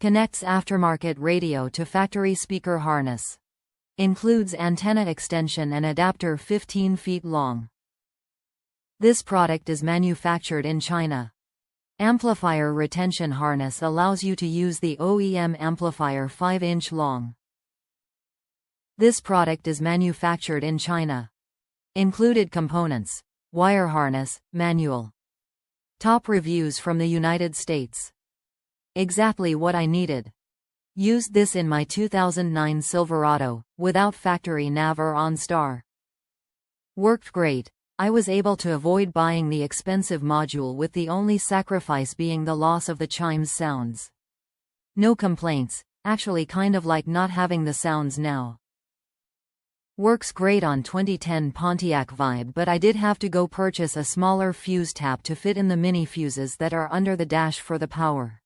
Connects aftermarket radio to factory speaker harness. Includes antenna extension and adapter 15 feet long. This product is manufactured in China. Amplifier retention harness allows you to use the OEM amplifier 5-inch long. This product is manufactured in China. Included components: wire harness, manual. Top reviews from the United States. Exactly what I needed. Used this in my 2009 Silverado, without factory nav or OnStar. Worked great. I was able to avoid buying the expensive module, with the only sacrifice being the loss of the chimes sounds. No complaints, actually kind of like not having the sounds now. Works great on 2010 Pontiac Vibe, but I did have to go purchase a smaller fuse tap to fit in the mini fuses that are under the dash for the power.